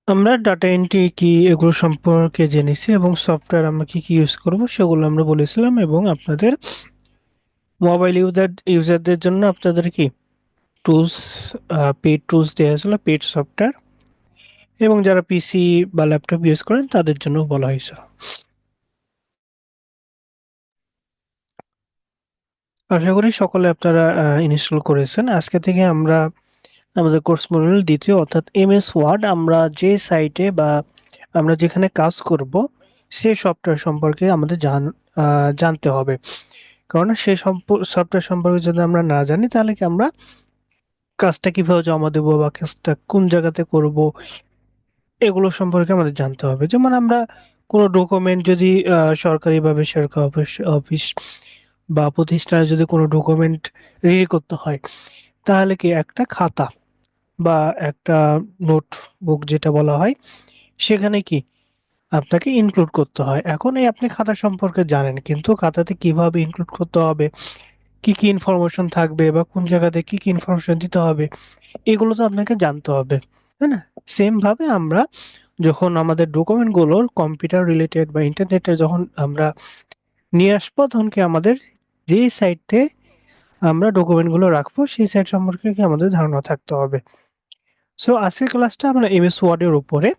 আমরা data entry কি এগুলো সম্পর্কে জেনেছি এবং সফটওয়্যার আমরা কি কি ইউজ করব সেগুলো আমরা বলেছিলাম এবং আপনাদের মোবাইল ইউজারদের জন্য আপনাদের কি টুলস পেড টুলস দেওয়া হয়েছিল, পেড সফটওয়্যার, এবং যারা পিসি বা ল্যাপটপ ইউজ করেন তাদের জন্য বলা হয়েছিল। আশা করি সকলে আপনারা ইনস্টল করেছেন। আজকে থেকে আমরা আমাদের কোর্স মডিউল দ্বিতীয় অর্থাৎ এমএস ওয়ার্ড আমরা যে সাইটে বা আমরা যেখানে কাজ করব সেই সফটওয়্যার সম্পর্কে আমাদের জানতে হবে। কারণ সেই সফটওয়্যার সম্পর্কে যদি আমরা না জানি তাহলে কি আমরা কাজটা কিভাবে জমা দেবো বা কাজটা কোন জায়গাতে করব এগুলো সম্পর্কে আমাদের জানতে হবে। যেমন আমরা কোনো ডকুমেন্ট যদি সরকারি বা বেসরকারি অফিস অফিস বা প্রতিষ্ঠানে যদি কোনো ডকুমেন্ট রেডি করতে হয় তাহলে কি একটা খাতা বা একটা নোটবুক যেটা বলা হয় সেখানে কি আপনাকে ইনক্লুড করতে হয়। এখন এই আপনি খাতা সম্পর্কে জানেন কিন্তু খাতাতে কিভাবে ইনক্লুড করতে হবে, কি কি ইনফরমেশন থাকবে বা কোন জায়গাতে কি কি ইনফরমেশন দিতে হবে এগুলো তো আপনাকে জানতে হবে, তাই না? সেম ভাবে আমরা যখন আমাদের ডকুমেন্ট গুলোর কম্পিউটার রিলেটেড বা ইন্টারনেটে যখন আমরা নিয়ে আসবো তখন কি আমাদের যে সাইটে আমরা ডকুমেন্ট গুলো রাখবো সেই সাইট সম্পর্কে কি আমাদের ধারণা থাকতে হবে। সো আজকের ক্লাসটা আমরা এমএস ওয়ার্ড এর উপরে।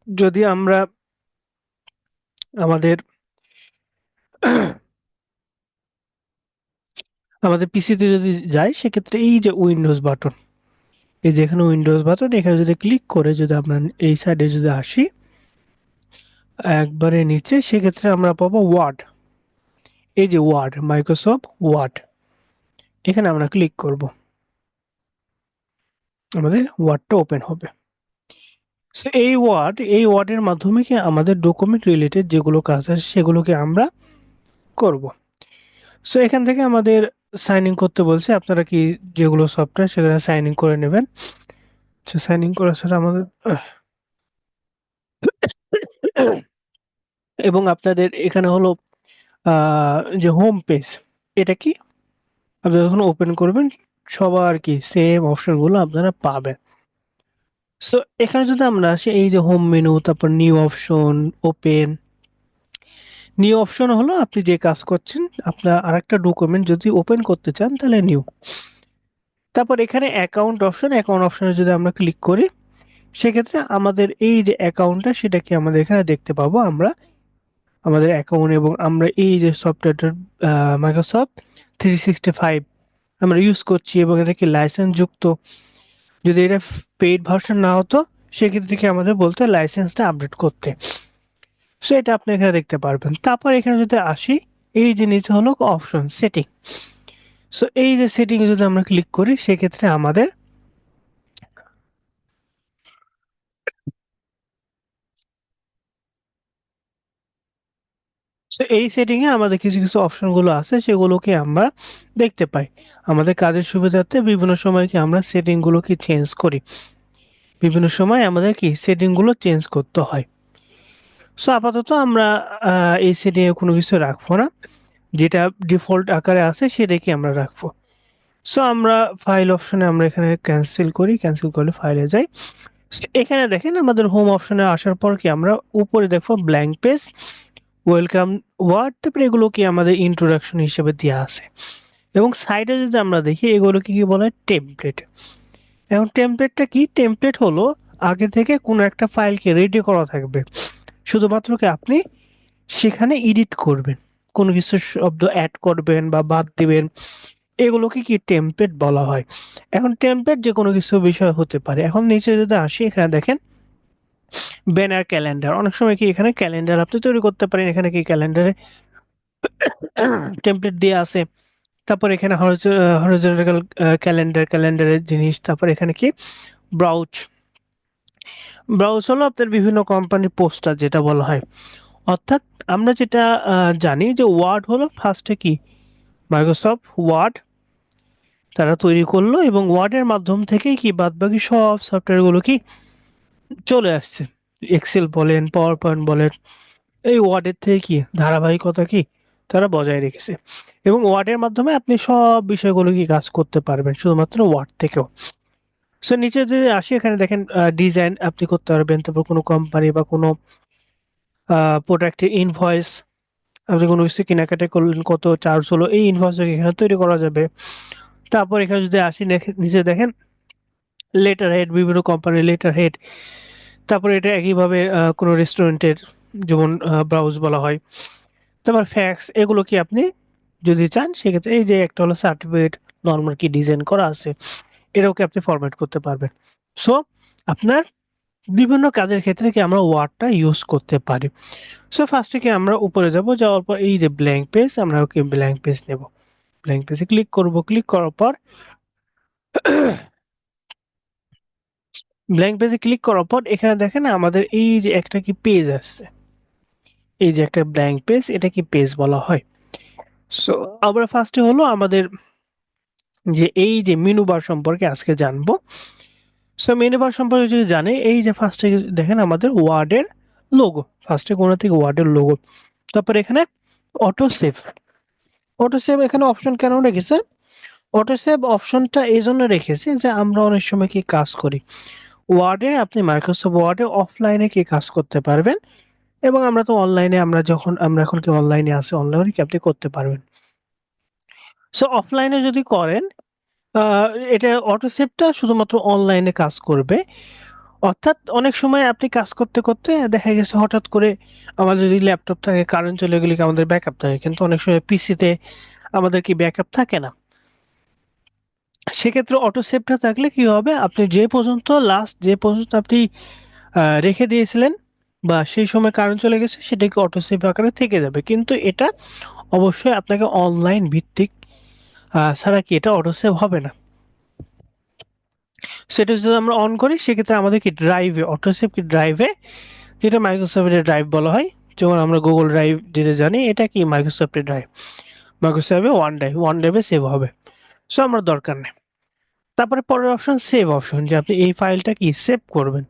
যদি আমরা আমাদের আমাদের পিসিতে যদি যাই সেক্ষেত্রে এই যে উইন্ডোজ বাটন, এই যে এখানে উইন্ডোজ বাটন, এখানে যদি ক্লিক করে যদি আমরা এই সাইডে যদি আসি একবারে নিচে সেক্ষেত্রে আমরা পাবো ওয়ার্ড। এই যে ওয়ার্ড, মাইক্রোসফট ওয়ার্ড, এখানে আমরা ক্লিক করব, আমাদের ওয়ার্ডটা ওপেন হবে। সো এই ওয়ার্ডের মাধ্যমে কি আমাদের ডকুমেন্ট রিলেটেড যেগুলো কাজ আছে সেগুলোকে আমরা করব। সো এখান থেকে আমাদের সাইন ইন করতে বলছে, আপনারা কি যেগুলো সফটওয়্যার সেখানে সাইন ইন করে নেবেন। সাইন ইন করার সাথে আমাদের এবং আপনাদের এখানে হলো যে হোম পেজ, এটা কি আপনারা যখন ওপেন করবেন সবার কি সেম অপশনগুলো আপনারা পাবেন। সো এখানে যদি আমরা আসি এই যে হোম মেনু, তারপর new option, open. New option হলো আপনি যে কাজ করছেন আপনার আরেকটা ডকুমেন্ট যদি ওপেন করতে চান তাহলে নিউ। তারপর এখানে অ্যাকাউন্ট অপশনে যদি আমরা ক্লিক করি সেক্ষেত্রে আমাদের এই যে অ্যাকাউন্টটা সেটা কি আমাদের এখানে দেখতে পাবো আমরা আমাদের অ্যাকাউন্ট, এবং আমরা এই যে সফটওয়্যারটা মাইক্রোসফট 365 আমরা ইউজ করছি এবং এটা কি লাইসেন্স যুক্ত। যদি এটা পেইড ভার্সন না হতো সেক্ষেত্রে কি আমাদের বলতে লাইসেন্সটা আপডেট করতে। সো এটা আপনি এখানে দেখতে পারবেন। তারপর এখানে যদি আসি এই যে নিচে হলো অপশন সেটিং। সো এই যে সেটিং এ যদি আমরা ক্লিক করি সেক্ষেত্রে আমাদের সো এই সেটিং এ আমাদের কিছু কিছু অপশন গুলো আছে সেগুলোকে আমরা দেখতে পাই। আমাদের কাজের সুবিধার্থে বিভিন্ন সময় কি আমরা সেটিং গুলোকে চেঞ্জ করি, বিভিন্ন সময় আমাদের কি সেটিং গুলো চেঞ্জ করতে হয়। সো আপাতত আমরা এই সেটিং এ কোনো কিছু রাখবো না, যেটা ডিফল্ট আকারে আছে সেটাকে আমরা রাখবো। সো আমরা ফাইল অপশনে আমরা এখানে ক্যান্সেল করি, ক্যান্সেল করলে ফাইলে যাই। So, এখানে দেখেন আমাদের হোম অপশনে আসার পর কি আমরা উপরে দেখবো ব্ল্যাঙ্ক পেজ, ওয়েলকাম ওয়ার্ড, তারপরে এগুলো কি আমাদের ইন্ট্রোডাকশন হিসেবে দেওয়া আছে। এবং সাইডে যদি আমরা দেখি এগুলোকে কি বলে টেমপ্লেট। এখন টেমপ্লেটটা কি? টেমপ্লেট হলো আগে থেকে কোনো একটা ফাইলকে রেডি করা থাকবে, শুধুমাত্র কি আপনি সেখানে এডিট করবেন, কোনো কিছু শব্দ অ্যাড করবেন বা বাদ দিবেন, এগুলোকে কি টেমপ্লেট বলা হয়। এখন টেমপ্লেট যে কোনো কিছু বিষয় হতে পারে। এখন নিচে যদি আসি এখানে দেখেন ব্যানার, ক্যালেন্ডার, অনেক সময় কি এখানে ক্যালেন্ডার আপনি তৈরি করতে পারেন, এখানে কি ক্যালেন্ডারে টেমপ্লেট দেওয়া আছে। তারপর এখানে হরিজন্টাল ক্যালেন্ডারের জিনিস। তারপর এখানে কি ব্রাউজ, ব্রাউজ হলো আপনার বিভিন্ন কোম্পানির পোস্টার যেটা বলা হয়। অর্থাৎ আমরা যেটা জানি যে ওয়ার্ড হলো ফার্স্টে কি মাইক্রোসফট ওয়ার্ড তারা তৈরি করলো এবং ওয়ার্ডের মাধ্যম থেকেই কি বাদবাকি সব সফটওয়্যারগুলো কি চলে আসছে। এক্সেল বলেন, পাওয়ার পয়েন্ট বলেন, এই ওয়ার্ডের থেকে কি ধারাবাহিকতা কি তারা বজায় রেখেছে। এবং ওয়ার্ডের মাধ্যমে আপনি সব বিষয়গুলো কি কাজ করতে পারবেন শুধুমাত্র ওয়ার্ড থেকেও। সো নিচে যদি আসি, এখানে দেখেন ডিজাইন আপনি করতে পারবেন, তারপর কোনো কোম্পানি বা কোনো প্রোডাক্টের ইনভয়েস, আপনি কোনো কিছু কেনাকাটা করলেন, কত চার্জ হলো, এই ইনভয়েস এখানে তৈরি করা যাবে। তারপর এখানে যদি আসি, নিচে দেখেন লেটার হেড, বিভিন্ন কোম্পানির লেটার হেড। তারপর এটা একইভাবে কোনো রেস্টুরেন্টের, যেমন ব্রাউজ বলা হয়। তারপর ফ্যাক্স, এগুলো কি আপনি যদি চান সেক্ষেত্রে এই যে একটা হলো সার্টিফিকেট, নর্মাল কি ডিজাইন করা আছে, এটাও কি আপনি ফরম্যাট করতে পারবেন। সো আপনার বিভিন্ন কাজের ক্ষেত্রে কি আমরা ওয়ার্ডটা ইউজ করতে পারি। সো ফার্স্টে কি আমরা উপরে যাব, যাওয়ার পর এই যে ব্ল্যাঙ্ক পেজ, আমরা ওকে ব্ল্যাঙ্ক পেজ নেব। ব্ল্যাঙ্ক পেজে ক্লিক করব, ক্লিক করার পর ব্ল্যাঙ্ক পেজে ক্লিক করার পর এখানে দেখেন আমাদের এই যে একটা কি পেজ আসছে, এই যে একটা ব্ল্যাঙ্ক পেজ, এটা কি পেজ বলা হয়। সো আমরা ফার্স্টে হলো আমাদের যে এই যে মেনু বার সম্পর্কে আজকে জানবো। সো মেনু বার সম্পর্কে যদি জানে, এই যে ফার্স্টে দেখেন আমাদের ওয়ার্ডের লোগো, ফার্স্টে কোন থেকে ওয়ার্ডের লোগো। তারপর এখানে অটো সেভ, অটো সেভ এখানে অপশন কেন রেখেছে? অটো সেভ অপশনটা এই জন্য রেখেছে যে আমরা অনেক সময় কি কাজ করি ওয়ার্ডে, আপনি মাইক্রোসফট ওয়ার্ডে অফলাইনে কি কাজ করতে পারবেন, এবং আমরা তো অনলাইনে, আমরা এখন কি অনলাইনে আছে, অনলাইনে কি আপনি করতে পারবেন। সো অফলাইনে যদি করেন, আহ, এটা অটো সেভটা শুধুমাত্র অনলাইনে কাজ করবে। অর্থাৎ অনেক সময় আপনি কাজ করতে করতে দেখা গেছে হঠাৎ করে আমাদের যদি ল্যাপটপ থাকে, কারেন্ট চলে গেলে কি আমাদের ব্যাকআপ থাকে, কিন্তু অনেক সময় পিসিতে আমাদের কি ব্যাকআপ থাকে না। সেক্ষেত্রে অটো সেভটা থাকলে কি হবে, আপনি যে পর্যন্ত আপনি রেখে দিয়েছিলেন বা সেই সময় কারেন্ট চলে গেছে, সেটা কি অটো সেভ আকারে থেকে যাবে। কিন্তু এটা অবশ্যই আপনাকে অনলাইন ভিত্তিক ছাড়া কি এটা অটো সেভ হবে না। সেটা যদি আমরা অন করি সেক্ষেত্রে আমাদের কি ড্রাইভে অটো সেভ, কি ড্রাইভে, যেটা মাইক্রোসফটের ড্রাইভ বলা হয়, যেমন আমরা গুগল ড্রাইভ যেটা জানি, এটা কি মাইক্রোসফটের ড্রাইভ, মাইক্রোসফটে ওয়ান ড্রাইভে সেভ হবে। সো আমার দরকার নেই। তারপরে পরের অপশন সেভ অপশন, যে আপনি এই ফাইলটা কি সেভ করবেন।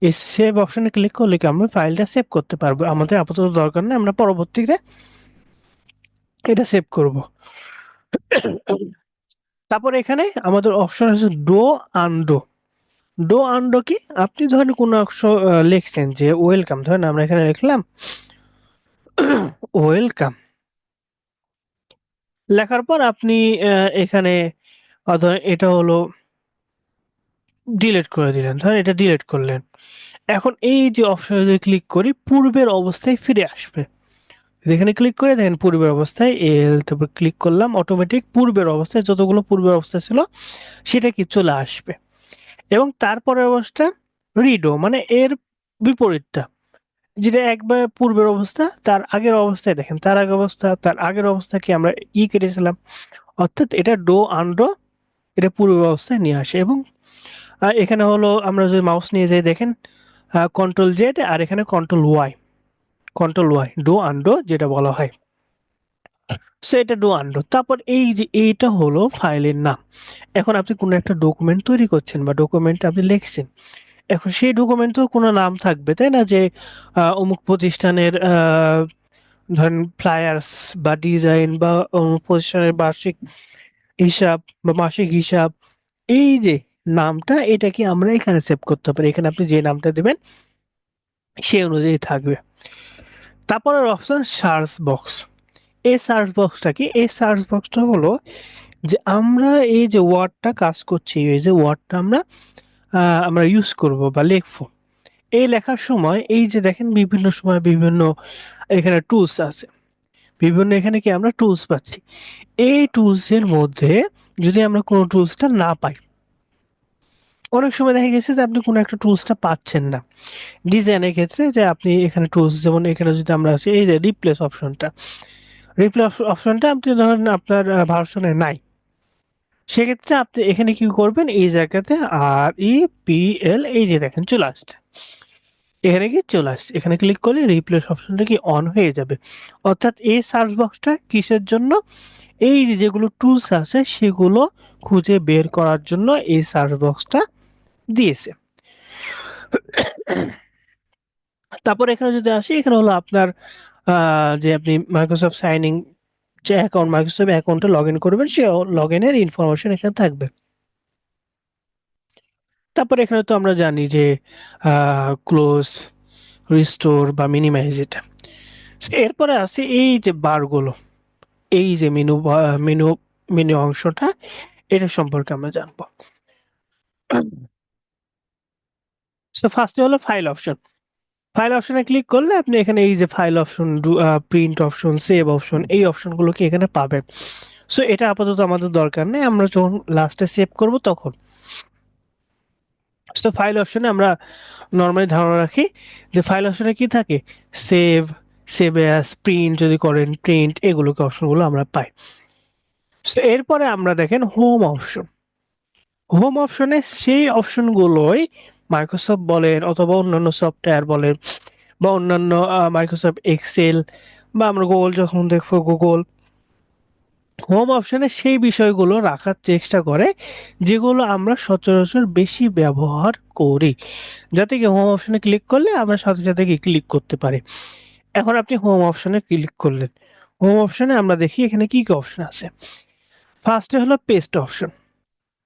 এই সেভ অপশনে ক্লিক করলে কি আমরা ফাইলটা সেভ করতে পারবো, আমাদের আপাতত দরকার নেই, আমরা পরবর্তীতে এটা সেভ করব। তারপর এখানে আমাদের অপশন আছে ডো আনডো। ডো আনডো কি, আপনি ধরেন কোনো অক্ষর লিখছেন যে ওয়েলকাম, ধরেন আমরা এখানে লিখলাম ওয়েলকাম, লেখার পর আপনি এখানে ধরেন এটা হলো ডিলিট করে দিলেন, ধরেন এটা ডিলিট করলেন। এখন এই যে অপশনে যদি ক্লিক করি, পূর্বের অবস্থায় ফিরে আসবে। এখানে ক্লিক করে দেখেন পূর্বের অবস্থায়, তারপর ক্লিক করলাম, অটোমেটিক পূর্বের অবস্থায় যতগুলো পূর্বের অবস্থা ছিল সেটা কি চলে আসবে। এবং তারপরের অবস্থা রিডো, মানে এর বিপরীতটা, যেটা একবার পূর্বের অবস্থা, তার আগের অবস্থায় দেখেন, তার আগের অবস্থা, তার আগের অবস্থা কি আমরা কেটেছিলাম। অর্থাৎ এটা ডো আনডো, এটা পূর্বের অবস্থায় নিয়ে আসে। এবং এখানে হলো আমরা যদি মাউস নিয়ে যাই দেখেন কন্ট্রোল জেড, আর এখানে control Y, control Y do undo যেটা বলা হয়। সো এটা ডো আনডো। তারপর এই যে এইটা হলো ফাইলের নাম। এখন আপনি কোনো একটা ডকুমেন্ট তৈরি করছেন বা ডকুমেন্ট আপনি লিখছেন, এখন সেই ডকুমেন্টেও কোনো নাম থাকবে, তাই না? যে অমুক প্রতিষ্ঠানের ধরেন ফ্লায়ার্স বা ডিজাইন, বা অমুক প্রতিষ্ঠানের বার্ষিক হিসাব বা মাসিক হিসাব, এই যে নামটা, এটা কি আমরা এখানে সেভ করতে পারি। এখানে আপনি যে নামটা দেবেন সেই অনুযায়ী থাকবে। তারপরের অপশন সার্চ বক্স। এই সার্চ বক্সটা কি, এই সার্চ বক্সটা হলো যে আমরা এই যে ওয়ার্ডটা কাজ করছি, এই যে ওয়ার্ডটা আমরা ইউজ করব বা লিখবো, এই লেখার সময় এই যে দেখেন বিভিন্ন সময় বিভিন্ন এখানে টুলস আছে, বিভিন্ন এখানে কি আমরা টুলস পাচ্ছি। এই টুলস এর মধ্যে যদি আমরা কোনো টুলসটা না পাই, অনেক সময় দেখা গেছে যে আপনি কোনো একটা টুলসটা পাচ্ছেন না ডিজাইনের ক্ষেত্রে, যে আপনি এখানে টুলস, যেমন এখানে যদি আমরা আছি এই যে রিপ্লেস অপশনটা, রিপ্লেস অপশনটা আপনি ধরেন আপনার ভার্সনে নাই, সেক্ষেত্রে আপনি এখানে কি করবেন, এই জায়গাতে REPL, এই যে দেখেন চলে আসছে, এখানে কি চলে আসছে, এখানে ক্লিক করলে রিপ্লেস অপশনটা কি অন হয়ে যাবে। অর্থাৎ এই সার্চ বক্সটা কিসের জন্য, এই যে যেগুলো টুলস আছে সেগুলো খুঁজে বের করার জন্য এই সার্চ বক্সটা দিয়েছে। তারপর এখানে যদি আসি, এখানে হলো আপনার যে আপনি মাইক্রোসফট সাইন ইন, যে অ্যাকাউন্ট মাইক্রোসফট অ্যাকাউন্টে লগ ইন করবেন, সে লগ ইনের ইনফরমেশন এখানে থাকবে। তারপর এখানে তো আমরা জানি যে ক্লোজ, রিস্টোর বা মিনিমাইজ এটা। এরপরে আছে এই যে বারগুলো, এই যে মেনু মেনু অংশটা, এটা সম্পর্কে আমরা জানবো। তো ফার্স্টে হলো ফাইল অপশন। ফাইল অপশনে ক্লিক করলে আপনি এখানে এই যে file option, print option, save option, এই অপশনগুলোকে এখানে পাবেন। সো এটা আপাতত আমাদের দরকার নেই, আমরা যখন লাস্টে সেভ করব তখন। সো ফাইল অপশনে আমরা নর্মালি ধারণা রাখি যে ফাইল অপশনে কি থাকে, সেভ, সেভ অ্যাজ, প্রিন্ট যদি করেন প্রিন্ট, এগুলোকে অপশনগুলো আমরা পাই। সো এরপরে আমরা দেখেন হোম অপশন। হোম অপশনে সেই অপশনগুলোই মাইক্রোসফট বলেন অথবা অন্যান্য সফটওয়্যার বলেন বা অন্যান্য মাইক্রোসফট এক্সেল বা আমরা গুগল যখন দেখবো গুগল, হোম অপশনে সেই বিষয়গুলো রাখার চেষ্টা করে যেগুলো আমরা সচরাচর বেশি ব্যবহার করি, যাতে কি হোম অপশনে ক্লিক করলে আমরা সাথে সাথে কি ক্লিক করতে পারি। এখন আপনি হোম অপশনে ক্লিক করলেন, হোম অপশনে আমরা দেখি এখানে কি কি অপশন আছে। ফার্স্টে হলো পেস্ট অপশন।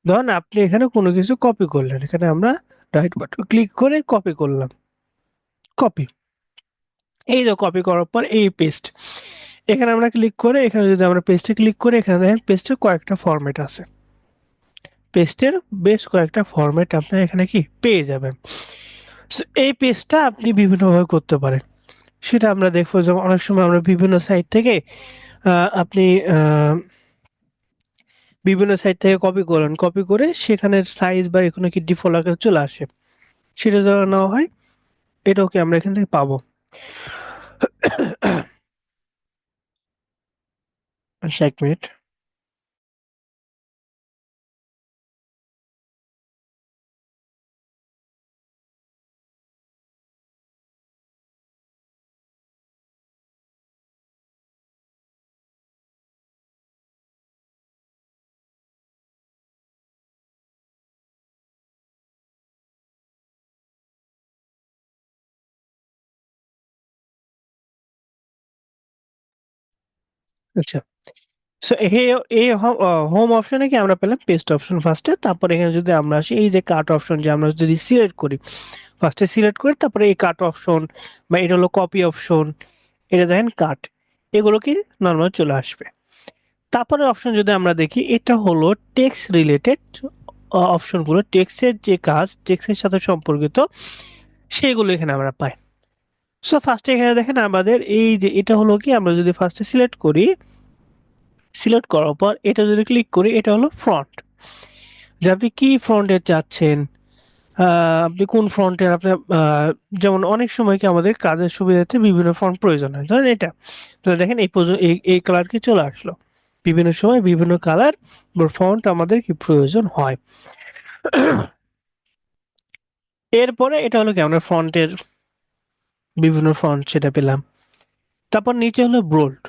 ধরুন আপনি এখানে কোনো কিছু কপি করলেন, এখানে আমরা রাইট বাটন ক্লিক করে কপি করলাম, কপি। এই যে কপি করার পর এই পেস্ট, এখানে আমরা ক্লিক করে এখানে যদি আমরা পেস্টে ক্লিক করি, এখানে দেখেন পেস্টের কয়েকটা ফরম্যাট আছে, পেস্টের বেশ কয়েকটা ফরম্যাট আপনার এখানে কি পেয়ে যাবেন। So, এই পেজটা আপনি বিভিন্নভাবে করতে পারেন, সেটা আমরা দেখবো। যেমন অনেক সময় আমরা বিভিন্ন সাইট থেকে আপনি আহ, বিভিন্ন সাইট থেকে কপি করেন, কপি করে সেখানের সাইজ বা এখানে কি ডিফল্ট আকারে চলে আসে, সেটা যেন নেওয়া হয়, এটাও কি আমরা এখান থেকে পাবো। আচ্ছা, 1 মিনিট। আচ্ছা, সো এই এই হোম অপশনে কি আমরা পেলাম পেস্ট অপশন ফার্স্টে, তারপরে এখানে যদি আমরা আসি এই যে কাট অপশন, যে আমরা যদি সিলেক্ট করি, ফার্স্টে সিলেক্ট করি তারপরে এই কাট অপশন বা এটা হলো কপি অপশন, এটা দেখেন কাট, এগুলো কি নর্মাল চলে আসবে। তারপরে অপশন যদি আমরা দেখি, এটা হলো টেক্সট রিলেটেড অপশনগুলো, টেক্সটের যে কাজ, টেক্সটের সাথে সম্পর্কিত, সেগুলো এখানে আমরা পাই। সো ফার্স্টে এখানে দেখেন আমাদের এই যে এটা হলো কি, আমরা যদি ফার্স্টে সিলেক্ট করি, সিলেক্ট করার পর এটা যদি ক্লিক করি, এটা হলো ফ্রন্ট, যে আপনি কি ফ্রন্টে চাচ্ছেন, আপনি কোন ফ্রন্টের আপনার যেমন অনেক সময় কি আমাদের কাজের সুবিধার্থে বিভিন্ন ফন্ট প্রয়োজন হয়, ধরেন এটা, তাহলে দেখেন এই এই কালার কি চলে আসলো, বিভিন্ন সময় বিভিন্ন কালার ফন্ট আমাদের কি প্রয়োজন হয়। এরপরে এটা হলো কি আমরা ফন্টের বিভিন্ন ফন্ট সেটা পেলাম। তারপর নিচে হলো বোল্ড,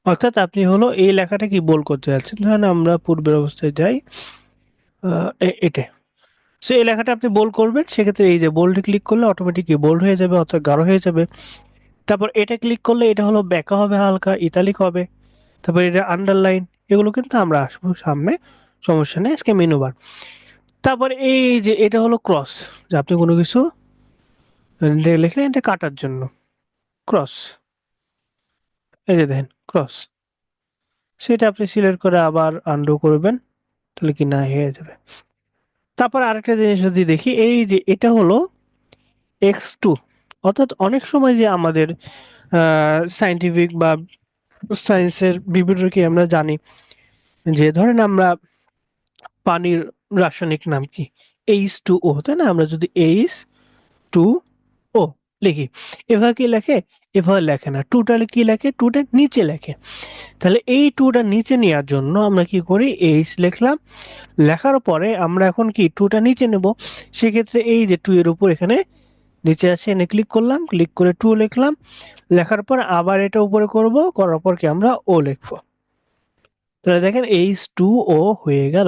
অর্থাৎ আপনি হলো এই লেখাটা কি বোল্ড করতে যাচ্ছেন, ধরেন আমরা পূর্বের অবস্থায় যাই, এটা। সো এই লেখাটা আপনি বোল্ড করবেন, সেক্ষেত্রে এই যে বোল্ডে ক্লিক করলে অটোমেটিক বোল্ড হয়ে যাবে অর্থাৎ গাঢ় হয়ে যাবে। তারপর এটা ক্লিক করলে এটা হলো ব্যাকা হবে, হালকা ইতালিক হবে। তারপর এটা আন্ডারলাইন, এগুলো কিন্তু আমরা আসবো সামনে, সমস্যা নেই, আজকে মেনু বার। তারপর এই যে এটা হলো ক্রস, যে আপনি কোনো কিছু লিখলেন এটা কাটার জন্য, ক্রস, এই যে দেখেন ক্রস, সেটা আপনি সিলেক্ট করে আবার আনডু করবেন, তাহলে কি না হয়ে যাবে। তারপর আরেকটা জিনিস যদি দেখি, এই যে এটা হলো X2, অর্থাৎ অনেক সময় যে আমাদের সায়েন্টিফিক বা সায়েন্সের বিভিন্ন কি আমরা জানি যে ধরেন আমরা পানির রাসায়নিক নাম কি, H2O, তাই না, আমরা যদি H2O লিখি, এভাবে কি লেখে, এভাবে লেখে না, টুটা কি লেখে, টুটা নিচে লেখে। তাহলে এই টুটা নিচে নেওয়ার জন্য আমরা কি করি, এইচ লিখলাম, লেখার পরে আমরা এখন কি টুটা নিচে নেব, সেক্ষেত্রে এই যে টু এর উপর এখানে নিচে আসে এনে ক্লিক করলাম, ক্লিক করে টু লিখলাম, লেখার পর আবার এটা উপরে করব, করার পর কি আমরা ও লিখবো, তাহলে দেখেন H2O হয়ে গেল।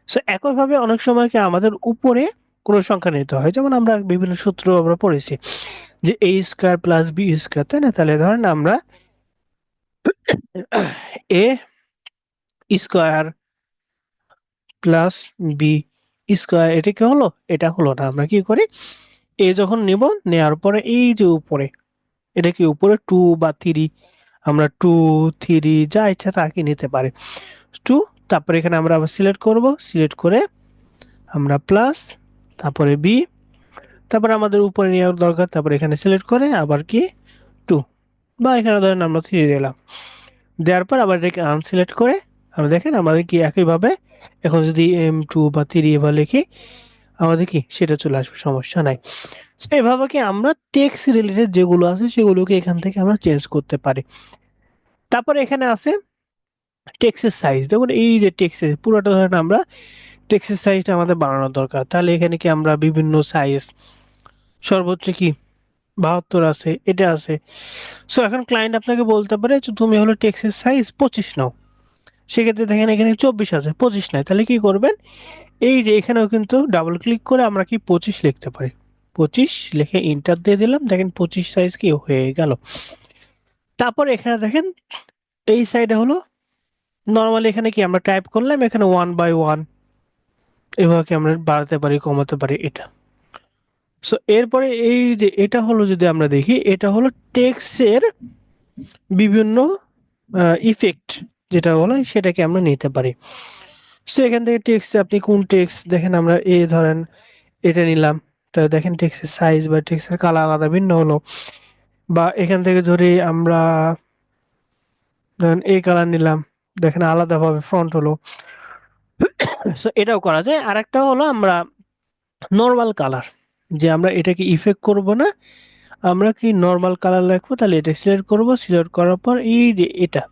সো একইভাবে অনেক সময় কি আমাদের উপরে কোনো সংখ্যা নিতে হয়, যেমন আমরা বিভিন্ন সূত্র আমরা পড়েছি যে A² প্লাস B², তাই না, তাহলে ধরেন আমরা A² প্লাস বি স্কোয়ার, এটা কি হলো? এটা হলো না। আমরা কি করি, এ যখন নিব, নেওয়ার পরে এই যে উপরে, এটা কি উপরে টু বা থ্রি, আমরা টু থ্রি যা ইচ্ছা তাকে নিতে পারি। টু, তারপরে এখানে আমরা আবার সিলেক্ট করব, সিলেক্ট করে আমরা প্লাস, তারপরে বি, তারপরে আমাদের উপরে নেওয়ার দরকার, তারপরে এখানে সিলেক্ট করে আবার কি টু, বা এখানে ধরেন আমরা থ্রি দিলাম, দেওয়ার পর আবার এটাকে আনসিলেক্ট করে আমরা দেখেন আমাদের কি একইভাবে এখন যদি এম টু বা থ্রি এবার লিখি, আমাদের কি সেটা চলে আসবে, সমস্যা নাই। So, এভাবে কি আমরা টেক্সট রিলেটেড যেগুলো আছে সেগুলোকে এখান থেকে আমরা চেঞ্জ করতে পারি। তারপরে এখানে আছে টেক্সটের সাইজ। দেখুন এই যে টেক্সটের পুরোটা ধরেন আমরা টেক্সটের সাইজটা আমাদের বানানো দরকার, তাহলে এখানে কি আমরা বিভিন্ন সাইজ, সর্বোচ্চ কি 72 আছে, এটা আছে। সো এখন ক্লায়েন্ট আপনাকে বলতে পারে যে তুমি হলো টেক্সটের সাইজ 25 নাও, সেক্ষেত্রে দেখেন এখানে 24 আছে, 25 নাই, তাহলে কি করবেন, এই যে এখানেও কিন্তু ডাবল ক্লিক করে আমরা কি 25 লিখতে পারি। 25 লিখে ইন্টার দিয়ে দিলাম, দেখেন 25 সাইজ কি হয়ে গেল। তারপর এখানে দেখেন এই সাইডে হলো নর্মালি এখানে কি আমরা টাইপ করলাম, এখানে 1/1 এভাবে কি আমরা বাড়াতে পারি, কমাতে পারি এটা। সো এরপরে এই যে এটা হলো, যদি আমরা দেখি এটা হলো টেক্সটের বিভিন্ন ইফেক্ট, যেটা বলা হয় সেটাকে আমরা নিতে পারি। সো এখান থেকে টেক্সট, আপনি কোন টেক্সট দেখেন, আমরা এ ধরেন এটা নিলাম, তো দেখেন টেক্সটের সাইজ বা টেক্সটের কালার আলাদা ভিন্ন হলো। বা এখান থেকে ধরে আমরা ধরেন এই কালার নিলাম, দেখেন আলাদাভাবে ফন্ট হলো। সো এটাও করা যায়। আর একটা হলো আমরা নর্মাল কালার, যে আমরা এটাকে ইফেক্ট করব না, আমরা কি নর্মাল কালার রাখবো, তাহলে এটা সিলেক্ট করব, সিলেক্ট করার পর এই যে এটা,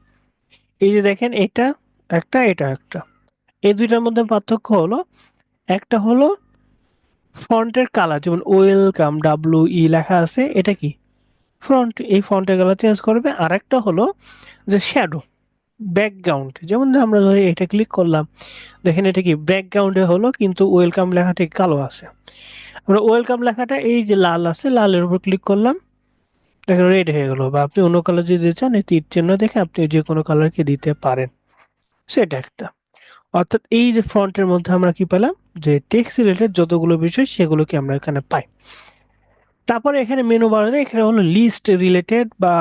এই যে দেখেন এটা একটা, এটা একটা, এই দুইটার মধ্যে পার্থক্য হলো একটা হলো ফন্টের কালার, যেমন ওয়েলকাম ডাব্লিউ ই লেখা আছে, এটা কি ফ্রন্ট, এই ফন্টের কালার চেঞ্জ করবে। আর একটা হলো যে শ্যাডো, ব্যাকগ্রাউন্ড, যেমন আমরা ধরি এটা ক্লিক করলাম, দেখেন এটা কি ব্যাকগ্রাউন্ডে হলো কিন্তু ওয়েলকাম লেখাটা কালো আছে। আমরা ওয়েলকাম লেখাটা এই যে লাল আছে, লালের উপর ক্লিক করলাম, দেখেন রেড হয়ে গেল। বা আপনি অন্য কালার যদি দিতে চান, এই তীর চিহ্ন দেখে আপনি যে কোনো কালারকে দিতে পারেন, সেটা একটা। অর্থাৎ এই যে ফ্রন্টের মধ্যে আমরা কি পেলাম, যে টেক্সট রিলেটেড যতগুলো বিষয় সেগুলোকে আমরা এখানে পাই। তারপরে এখানে মেনু বারে এখানে হলো লিস্ট রিলেটেড, বা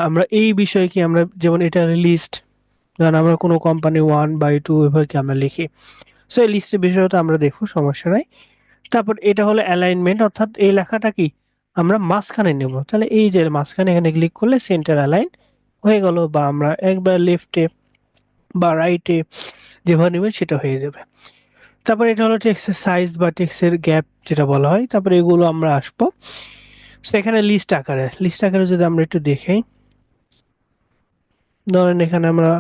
আমরা এই বিষয়ে কি আমরা যেমন এটা লিস্ট, ধরেন আমরা কোনো কোম্পানি 1/2 এভাবে কি আমরা লিখি। সো এই লিস্টের বিষয়টা আমরা দেখবো, সমস্যা নাই। তারপর এটা হলো অ্যালাইনমেন্ট, অর্থাৎ এই লেখাটা কি আমরা মাঝখানে নেব, তাহলে এই যে মাঝখানে এখানে ক্লিক করলে সেন্টার অ্যালাইন হয়ে গেল, বা আমরা একবার লেফটে বা রাইটে যেভাবে নেবেন সেটা হয়ে যাবে। তারপর এটা হলো টেক্সটের সাইজ বা টেক্সটের গ্যাপ যেটা বলা হয়, তারপরে এগুলো আমরা আসবো সেখানে লিস্ট আকারে। লিস্ট আকারে যদি আমরা একটু দেখি, ধরেন এখানে আমরা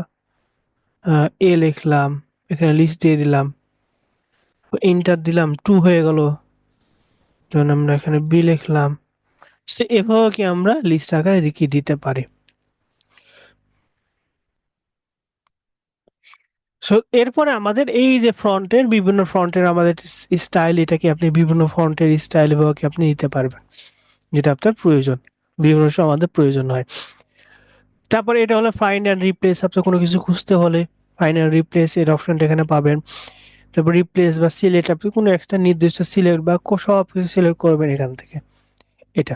এ লিখলাম, এখানে লিস্ট দিয়ে দিলাম, ইন্টার দিলাম, টু হয়ে গেল। ধরুন আমরা এখানে বি লিখলাম, সে এভাবে কি আমরা লিস্ট আকারে দেখিয়ে দিতে পারি। সো এরপরে আমাদের এই যে ফ্রন্টের বিভিন্ন ফ্রন্টের আমাদের স্টাইল, এটা কি আপনি বিভিন্ন ফ্রন্টের স্টাইল এভাবে কি আপনি নিতে পারবেন, যেটা আপনার প্রয়োজন, বিভিন্ন সময় আমাদের প্রয়োজন হয়। তারপরে এটা হলো ফাইন্ড অ্যান্ড রিপ্লেস, আপনি কোনো কিছু খুঁজতে হলে ফাইন্ড অ্যান্ড রিপ্লেস এর অপশনটা এখানে পাবেন। তারপর রিপ্লেস বা সিলেক্ট, আপনি কোনো একটা নির্দিষ্ট সিলেক্ট বা সব কিছু সিলেক্ট করবেন এখান থেকে, এটা।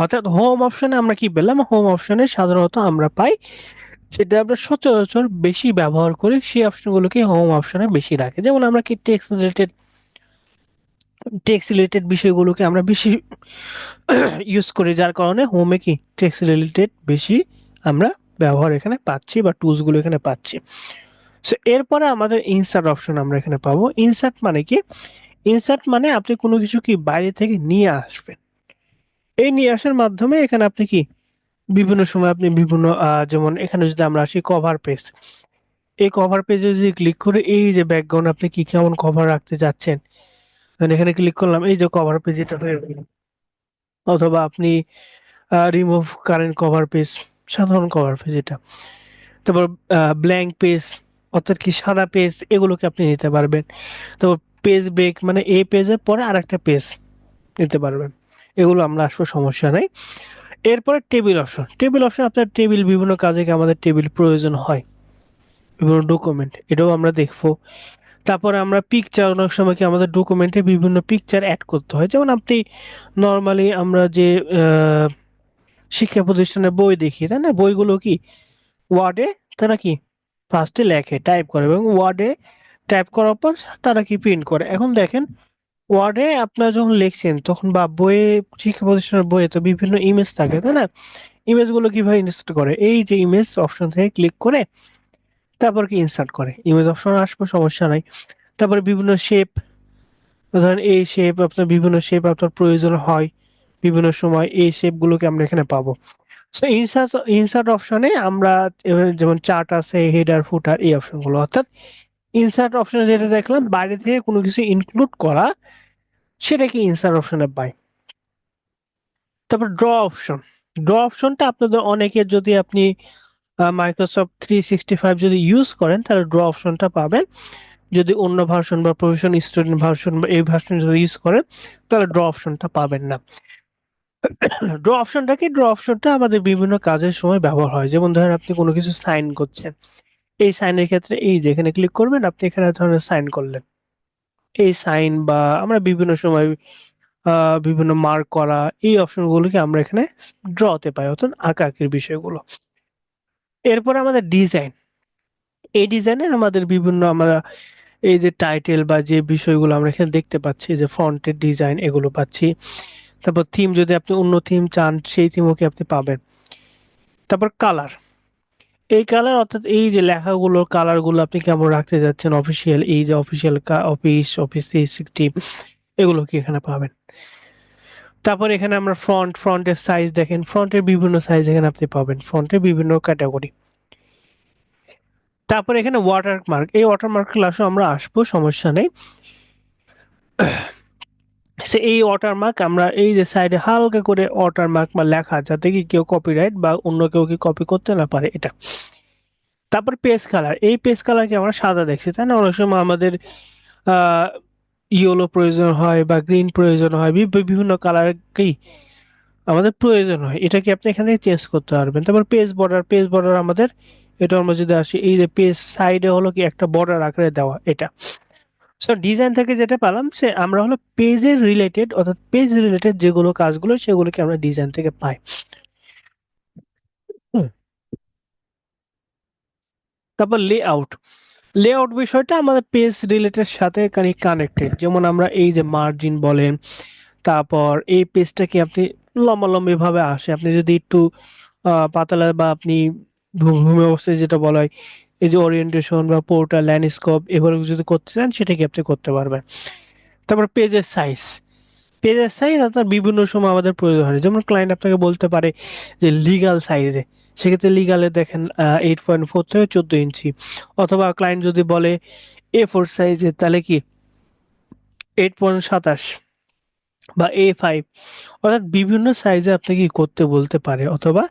অর্থাৎ হোম অপশনে আমরা কি পেলাম, হোম অপশনে সাধারণত আমরা পাই যেটা আমরা সচরাচর বেশি ব্যবহার করি, সেই অপশনগুলোকে হোম অপশনে বেশি রাখে। যেমন আমরা কি টেক্সট রিলেটেড বিষয়গুলোকে আমরা বেশি ইউজ করি, যার কারণে হোমে কি টেক্সট রিলেটেড বেশি আমরা ব্যবহার এখানে পাচ্ছি, বা টুলস গুলো এখানে পাচ্ছি। সো এরপরে আমাদের ইনসার্ট অপশন আমরা এখানে পাবো। ইনসার্ট মানে কি, ইনসার্ট মানে আপনি কোনো কিছু কি বাইরে থেকে নিয়ে আসবেন, এই নিয়ে আসার মাধ্যমে এখানে আপনি কি বিভিন্ন সময় আপনি বিভিন্ন যেমন এখানে যদি আমরা আসি কভার পেজ, এই কভার পেজে যদি ক্লিক করে এই যে ব্যাকগ্রাউন্ড আপনি কি কেমন কভার রাখতে যাচ্ছেন, then এখানে ক্লিক করলাম, এই যে কভার পেজ এটা হয়ে গেল। অথবা আপনি রিমুভ কারেন্ট কভার পেজ, সাধারণ কভার পেজ এটা। তারপর ব্ল্যাঙ্ক পেজ, অর্থাৎ কি সাদা পেজ, এগুলোকে আপনি নিতে পারবেন। তারপর পেজ ব্রেক, মানে এই পেজের পরে আরেকটা পেজ নিতে পারবেন। এগুলো আমরা আসবো, সমস্যা নাই। এরপরে টেবিল অপশন, টেবিল অপশন আপনার টেবিল বিভিন্ন কাজে কি আমাদের টেবিল প্রয়োজন হয়, বিভিন্ন ডকুমেন্ট, এটাও আমরা দেখবো। তারপরে আমরা পিকচার, অনেক সময় কি আমাদের ডকুমেন্টে বিভিন্ন পিকচার অ্যাড করতে হয়, যেমন আপনি নর্মালি আমরা যে আহ, শিক্ষা প্রতিষ্ঠানের বই দেখি, তাই না? বইগুলো কি ওয়ার্ডে তারা কি ফার্স্টে লেখে, টাইপ করে, এবং ওয়ার্ডে টাইপ করার পর তারা কি প্রিন্ট করে। এখন দেখেন, ওয়ার্ডে আপনারা যখন লিখছেন তখন বা বইয়ে, শিক্ষা প্রতিষ্ঠানের বইয়ে তো বিভিন্ন ইমেজ থাকে, তাই না? ইমেজগুলো কিভাবে ইনসার্ট করে, এই যে ইমেজ অপশন থেকে ক্লিক করে তারপর কি ইনসার্ট করে, ইমেজ অপশন আসবে, সমস্যা নাই। তারপরে বিভিন্ন শেপ, ধরেন এই শেপ, আপনার বিভিন্ন শেপ আপনার প্রয়োজন হয় বিভিন্ন সময়, এই শেপগুলোকে আমরা এখানে পাবো। সো ইনসার্ট ইনসার্ট অপশনে আমরা যেমন চার্ট আছে, হেডার ফুটার, এই অপশনগুলো, অর্থাৎ ইনসার্ট অপশনে যেটা দেখলাম বাইরে থেকে কোনো কিছু ইনক্লুড করা, সেটাকে ইনসার্ট অপশনে পাই। তারপর ড্র অপশন, ড্র অপশনটা আপনাদের অনেকের, যদি আপনি মাইক্রোসফট 365 যদি ইউজ করেন তাহলে ড্র অপশনটা পাবেন। যদি অন্য ভার্সন বা প্রফেশন স্টুডেন্ট ভার্সন বা এই ভার্সন যদি ইউজ করেন তাহলে ড্র অপশনটা পাবেন না। ড্র অপশনটা কি? ড্র অপশনটা আমাদের বিভিন্ন কাজের সময় ব্যবহার হয়, যেমন ধরেন আপনি কোনো কিছু সাইন করছেন, এই সাইনের ক্ষেত্রে এই যে এখানে ক্লিক করবেন, আপনি এখানে ধরনের সাইন করলেন, এই সাইন, বা আমরা বিভিন্ন সময় বিভিন্ন মার্ক করা, এই অপশনগুলোকে আমরা এখানে ড্রতে পাই, অর্থাৎ আঁকাআঁকির বিষয়গুলো। এরপর আমাদের ডিজাইন, এই ডিজাইনে আমাদের বিভিন্ন, আমরা এই যে টাইটেল বা যে বিষয়গুলো আমরা এখানে দেখতে পাচ্ছি, যে ফন্টের ডিজাইন, এগুলো পাচ্ছি। তারপর থিম, যদি আপনি অন্য থিম চান সেই থিমও কি আপনি পাবেন। তারপর কালার, এই কালার অর্থাৎ এই যে লেখাগুলোর কালারগুলো আপনি কেমন রাখতে যাচ্ছেন, অফিসিয়াল, এই যে অফিসিয়াল অফিস অফিস 360, এগুলো কি এখানে পাবেন। তারপর এখানে আমরা ফ্রন্টের সাইজ দেখেন, ফ্রন্টের বিভিন্ন সাইজ এখানে আপনি পাবেন, ফ্রন্টের বিভিন্ন ক্যাটাগরি। তারপর এখানে ওয়াটারমার্ক, এই ওয়াটারমার্ক ক্লাসে আমরা আসবো, সমস্যা নেই। সে এই ওয়াটারমার্ক আমরা এই যে সাইডে হালকা করে ওয়াটারমার্ক বা লেখা, যাতে কি কেউ কপিরাইট বা অন্য কেউ কি কপি করতে না পারে, এটা। তারপর পেজ কালার, এই পেজ কালারকে আমরা সাদা দেখছি, তাই না? অনেক সময় আমাদের আহ ইয়েলো প্রয়োজন হয় বা গ্রিন প্রয়োজন হয়, বিভিন্ন কালার কি আমাদের প্রয়োজন হয়, এটাকে আপনি এখানে চেঞ্জ করতে পারবেন। তারপর পেজ বর্ডার, পেজ বর্ডার আমাদের, এটা আমরা যদি আসি, এই যে পেজ সাইডে হলো কি একটা বর্ডার আকারে দেওয়া, এটা। সো ডিজাইন থেকে যেটা পেলাম, সে আমরা হলো পেজের রিলেটেড, অর্থাৎ পেজ রিলেটেড যেগুলো কাজগুলো সেগুলোকে আমরা ডিজাইন থেকে পাই। হুম। তারপর লেআউট, লেআউট বিষয়টা আমাদের পেজ রিলেটেড সাথে কানেক্টেড, যেমন আমরা এই যে মার্জিন বলেন, তারপর এই পেজটাকে আপনি লম্বালম্বি ভাবে আসে, আপনি যদি একটু পাতালা বা আপনি ভূমি অবস্থায় যেটা বলা হয়, এই যে ওরিয়েন্টেশন বা পোর্টাল ল্যান্ডস্কেপ, এগুলো যদি করতে চান সেটা কি আপনি করতে পারবেন। তারপর পেজের সাইজ, পেজের সাইজ আপনার বিভিন্ন সময় আমাদের প্রয়োজন হয়, যেমন ক্লায়েন্ট আপনাকে বলতে পারে যে লিগাল সাইজে, সেক্ষেত্রে লিগালে দেখেন 8.4 থেকে 14 ইঞ্চি, অথবা ক্লায়েন্ট যদি বলে A4 সাইজে, তাহলে কি 8.27 বা A5, অর্থাৎ বিভিন্ন সাইজে আপনাকে কি করতে বলতে পারে। অথবা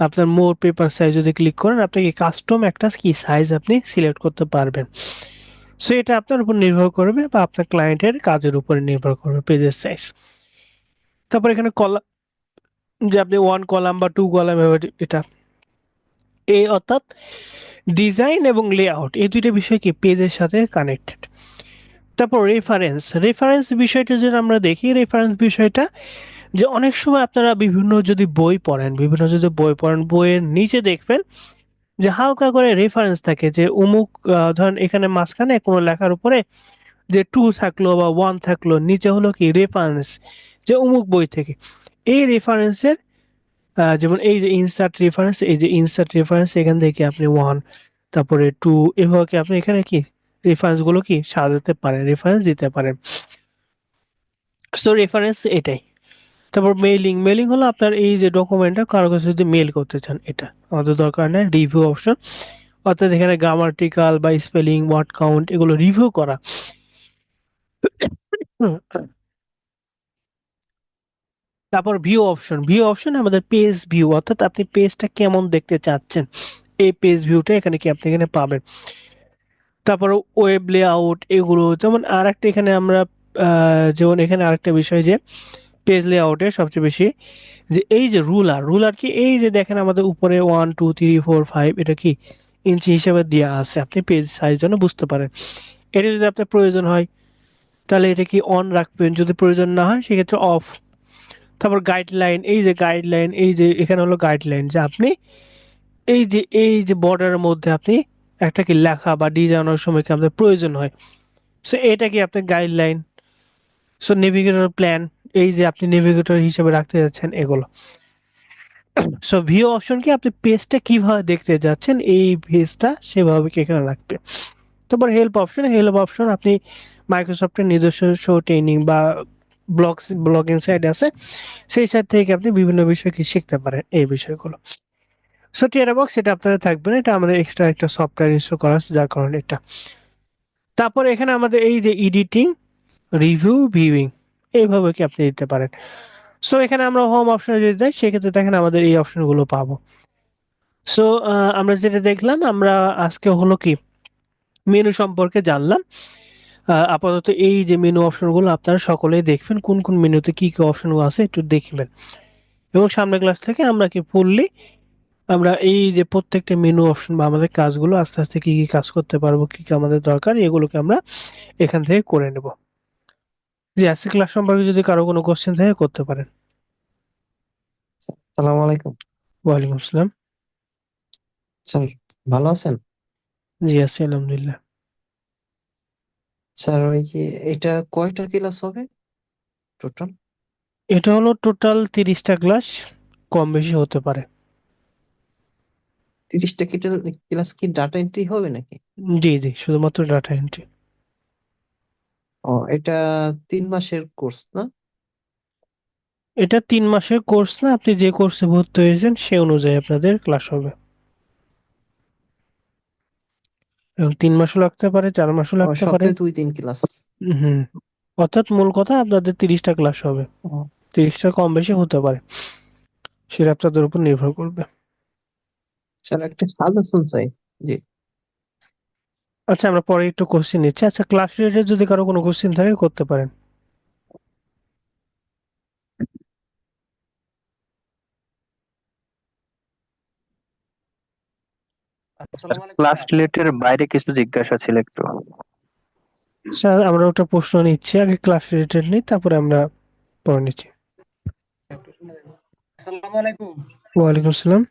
আপনার মোর পেপার সাইজ যদি ক্লিক করেন, আপনাকে কাস্টম একটা কি সাইজ আপনি সিলেক্ট করতে পারবেন। সো এটা আপনার উপর নির্ভর করবে বা আপনার ক্লায়েন্টের কাজের উপরে নির্ভর করবে পেজের সাইজ। তারপর এখানে কলাম, যে আপনি 1 কলাম বা 2 কলাম, এটা এই অর্থাৎ ডিজাইন এবং লেআউট, এই দুইটা বিষয় কি পেজের সাথে কানেক্টেড। তারপর রেফারেন্স, রেফারেন্স বিষয়টা যদি আমরা দেখি, রেফারেন্স বিষয়টা যে অনেক সময় আপনারা বিভিন্ন যদি বই পড়েন, বিভিন্ন যদি বই পড়েন, বইয়ের নিচে দেখবেন যে হালকা করে রেফারেন্স থাকে, যে অমুক, ধরেন এখানে মাঝখানে কোনো লেখার উপরে যে 2 থাকলো বা 1 থাকলো, নিচে হলো কি রেফারেন্স, যে অমুক বই থেকে। এই রেফারেন্সের যেমন এই যে ইনসার্ট রেফারেন্স, এই যে ইনসার্ট রেফারেন্স, এখান থেকে আপনি 1, তারপরে 2, এভাবে কি আপনি এখানে কি রেফারেন্স গুলো কি সাজাতে পারেন, রেফারেন্স দিতে পারেন। সো রেফারেন্স এটাই। তারপর মেইলিং, মেইলিং হলো আপনার এই যে ডকুমেন্টটা কারো কাছে যদি মেল করতে চান, এটা আমাদের দরকার নেই। রিভিউ অপশন, অর্থাৎ এখানে গ্রামাটিক্যাল বা স্পেলিং, ওয়ার্ড কাউন্ট, এগুলো রিভিউ করা। হুম। তারপর ভিউ অপশন, ভিউ অপশন আমাদের পেজ ভিউ, অর্থাৎ আপনি পেজটা কেমন দেখতে চাচ্ছেন, এই পেজ ভিউটা এখানে কি আপনি এখানে পাবেন। তারপর ওয়েব লেআউট, এগুলো যেমন আর একটা এখানে আমরা যেমন এখানে আরেকটা বিষয় যে পেজ লেআউটের সবচেয়ে বেশি, যে এই যে রুলার, রুলার কি এই যে দেখেন আমাদের উপরে 1 2 3 4 5, এটা কি ইঞ্চি হিসেবে দেওয়া আছে, আপনি পেজ সাইজ জন্য বুঝতে পারেন। এটা যদি আপনার প্রয়োজন হয় তাহলে এটা কি অন রাখবেন, যদি প্রয়োজন না হয় সেক্ষেত্রে অফ। তারপর গাইডলাইন, এই যে গাইডলাইন, এই যে এখানে হলো গাইডলাইন, যে আপনি এই যে বর্ডারের মধ্যে আপনি একটা কি লেখা বা ডিজাইনের সময় কি আপনার প্রয়োজন হয়, সো এটা কি আপনার গাইডলাইন। সো নেভিগেটর প্ল্যান, এই যে আপনি নেভিগেটর হিসেবে রাখতে যাচ্ছেন এগুলো। সো ভিউ অপশন কি আপনি পেজটা কিভাবে দেখতে যাচ্ছেন, এই পেজটা সেভাবে কি এখানে রাখবে। তারপর হেল্প অপশন আপনি মাইক্রোসফটের নিজস্ব ট্রেনিং বা ব্লগিং সাইট আছে, সেই সাইট থেকে আপনি বিভিন্ন বিষয় কি শিখতে পারেন এই বিষয়গুলো। সো টিয়ার বক্স এটা আপনাদের থাকবে না, এটা আমাদের এক্সট্রা একটা সফটওয়্যার ইনস্টল করা আছে যার কারণে এটা। তারপর এখানে আমাদের এই যে এডিটিং, রিভিউ, ভিউইং, এইভাবে কি আপনি দিতে পারেন। সো এখানে আমরা হোম অপশনে যদি যাই সেক্ষেত্রে দেখেন আমাদের এই অপশনগুলো পাবো। সো আমরা যেটা দেখলাম, আমরা আজকে হলো কি মেনু সম্পর্কে জানলাম। আপাতত এই যে মেনু অপশনগুলো আপনারা সকলেই দেখবেন, কোন কোন মেনুতে কি কি অপশনগুলো আছে একটু দেখবেন। এবং সামনের ক্লাস থেকে আমরা কি ফুললি আমরা এই যে প্রত্যেকটা মেনু অপশন বা আমাদের কাজগুলো আস্তে আস্তে কি কি কাজ করতে পারবো, কি কি আমাদের দরকার, এগুলোকে আমরা এখান থেকে করে নেব। জি, আজকে ক্লাস সম্পর্কে যদি কারো কোনো কোশ্চেন থাকে করতে পারেন। সালামু আলাইকুম ওয়ালাইকুম আসসালাম। স্যার। ভালো আছেন? জি আছি আলহামদুলিল্লাহ। স্যার ওই যে এটা কয়টা ক্লাস হবে টোটাল? এটা হলো টোটাল 30টা ক্লাস, কম বেশি হতে পারে। 30টা ক্লাস কি ডাটা এন্ট্রি হবে নাকি? জি জি, শুধুমাত্র ডাটা এন্ট্রি। ও, এটা 3 মাসের কোর্স না? এটা 3 মাসের কোর্স না, আপনি যে কোর্সে ভর্তি হয়েছেন সে অনুযায়ী আপনাদের ক্লাস হবে। এবং 3 মাসও লাগতে পারে, 4 মাসও ও, লাগতে পারে। সপ্তাহে 2-3 ক্লাস। হুম। অর্থাৎ মূল কথা আপনাদের 30টা ক্লাস হবে, ও, 30টা কম বেশি হতে পারে, সেটা আপনাদের উপর নির্ভর করবে। স্যার একটা সাজেশন চাই। জি। আচ্ছা, আমরা পরে একটু কোশ্চেন নিচ্ছি। আচ্ছা, ক্লাস রিলেটেড যদি কারো কোনো কোশ্চেন থাকে করতে পারেন। স্যার, আসসালামু আলাইকুম ক্লাস স্যার। রিলেটেড বাইরে কিছু জিজ্ঞাসা ছিল একটু। স্যার, আমরা ওটা প্রশ্ন নিচ্ছি, আগে ক্লাস রিলেটেড নিই, তারপরে আমরা পরে নিচ্ছি। একটু শুনে যাবেন। আসসালামু আলাইকুম ওয়ালাইকুম আসসালাম।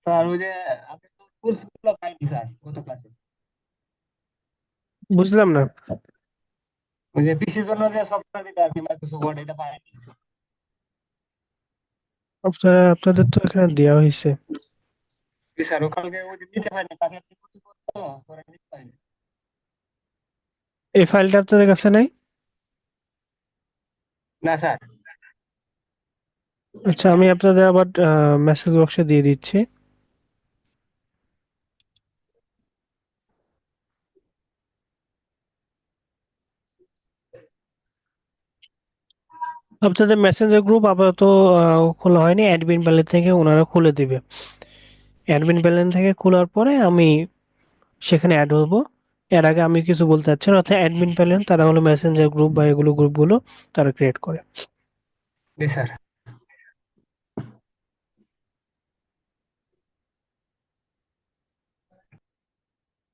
স্যার। ওই যে আপনি তো কোর্স গুলো পাইনি স্যার গত ক্লাসে। বুঝলাম না। ওই যে পিসির জন্য যে সফটওয়্যার দিতে আর কি মাইক্রোসফট ওয়ার্ড, এটা পাইনি। আপনারা আপনাদের তো এখানে দেওয়া হয়েছে। জি স্যার, ওখানে ওই যে নিতে পারিনি, কাছে একটা কিছু করতে করে নিতে পারিনি। এই ফাইলটা আপনাদের কাছে নাই? না স্যার। আচ্ছা, আমি আপনাদের আবার মেসেজ বক্সে দিয়ে দিচ্ছি। আপনাদের মেসেঞ্জার গ্রুপ আপাতত খোলা হয়নি, অ্যাডমিন প্যানেল থেকে ওনারা খুলে দিবে। অ্যাডমিন প্যানেল থেকে খোলার পরে আমি সেখানে অ্যাড হবো। এর আগে আমি কিছু বলতে চাচ্ছি না, অর্থাৎ অ্যাডমিন প্যানেল তারা হলো মেসেঞ্জার গ্রুপ বা এগুলো গ্রুপগুলো তারা ক্রিয়েট করে। জি স্যার।